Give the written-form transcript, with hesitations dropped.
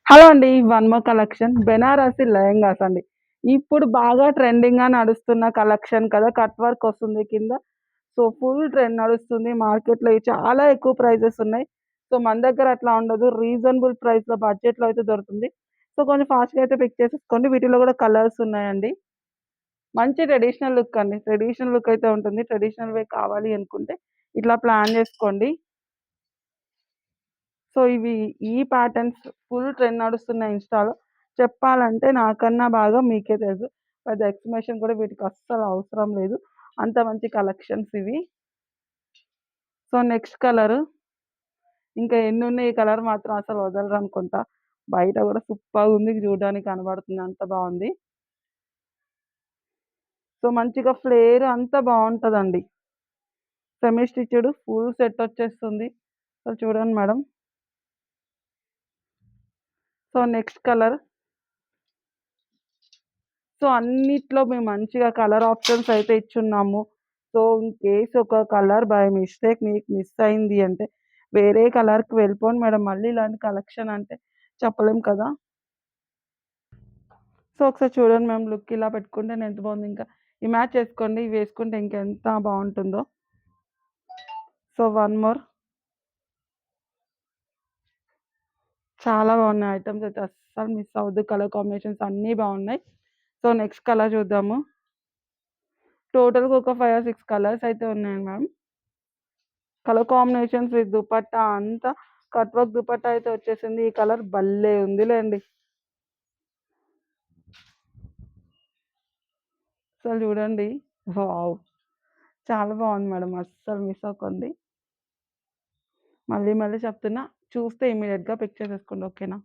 Hello అండి. One more collection Banarasi lehengas అండి. ఇప్పుడు బాగా ట్రెండింగ్‌గా నడుస్తున్న కలెక్షన్ కదా! కట్ వర్క్ వస్తుంది కింద. సో, ఫుల్ ట్రెండ్ నడుస్తుంది. మార్కెట్‌లో ఇవి చాలా ఎక్కువ ప్రైజెస్ ఉన్నాయి. సో, మన దగ్గర అట్లా ఉండదు. రీజనబుల్ ప్రైస్‌లో బడ్జెట్‌లో అయితే దొరుకుతుంది. సో, కొంచెం ఫాస్ట్‌గా అయితే పిక్ చేసేసుకోండి. వీటిలో కూడా కలర్స్ ఉన్నాయండి. మంచి ట్రెడిషనల్ లుక్ అండి. ట్రెడిషనల్ లుక్ అయితే ఉంటుంది. ట్రెడిషనల్ వే కావాలి అనుకుంటే ఇట్లా ప్లాన్ చేసుకోండి. సో, ఈ ప్యాటర్న్స్ ఫుల్ ట్రెండ్ నడుస్తున్నాయి ఇన్‌స్టాలో. చెప్పాలంటే నాకన్నా బాగా మీకే తెలుసు. పెద్ద ఎక్స్‌ప్లనేషన్ కూడా వీటికి అస్సలు అవసరం లేదు. అంత మంచి కలెక్షన్స్ ఇవి. సో, నెక్స్ట్ కలరు ఇంకా ఎన్నున్నాయి ఈ కలర్ మాత్రం అసలు వదలరనుకుంటా. బయట గూడా సూపర్‌గుంది చూడడానికి కనబడుతుంది. అంత బావుంది. సో, మంచిగా ఫ్లేర్ అంతా బావుంటదండి. సెమీ స్టిచ్డ్ ఫుల్ సెట్ వచ్చేస్తుంది. సో, చూడండి madam. So, next colour. So, అన్నిట్లో మేము మంచిగా కలర్ ఆప్షన్స్ అయితే ఇచ్చున్నాము. సో, ఇన్‌కేస్ ఒక కలర్ బై మిస్టేక్ మీకు మిస్ అయింది అంటే, వేరే కలర్‌కి వెళ్ళిపోండి మేడం. మళ్ళీ ఇలాంటి కలెక్షన్ అంటే చెప్పలేం కదా! సో, ఒకసారి చూడండి మ్యామ్ లుక్ ఇలా పెట్టుకుంటేనే ఎంత బావుంది ఇంకా. ఈ మ్యాచ్ చేసుకోండి. ఇవి వేసుకుంటే ఇంకెంత బావుంటుందో. So, one more. చాలా బావున్నాయి ఐటెమ్స్ అయితే అస్సలు మిస్ అవ్వద్దు. కలర్ కాంబినేషన్స్ అన్నీ బావున్నాయి. సో, నెక్స్ట్ కలర్ చూద్దాము. టోటల్‌గా ఒక 5 ఆర్ 6 కలర్స్ అయితే ఉన్నాయి ma'am. Colour combinations with dupatta అంతా కట్ వర్క్ దుపట్టా అయితే వచ్చేసింది. ఈ కలర్ భలే ఉందిలేండి. అసలు చూడండి. వావ్! చాలా బావుంది మేడం. అస్సలు మిస్ అవ్వకండి. మళ్ళీ మళ్ళీ చెప్తున్నా చూస్తే ఇమ్మీడియేట్‌గా పిక్ చేసేసుకోండి. ఓకేనా?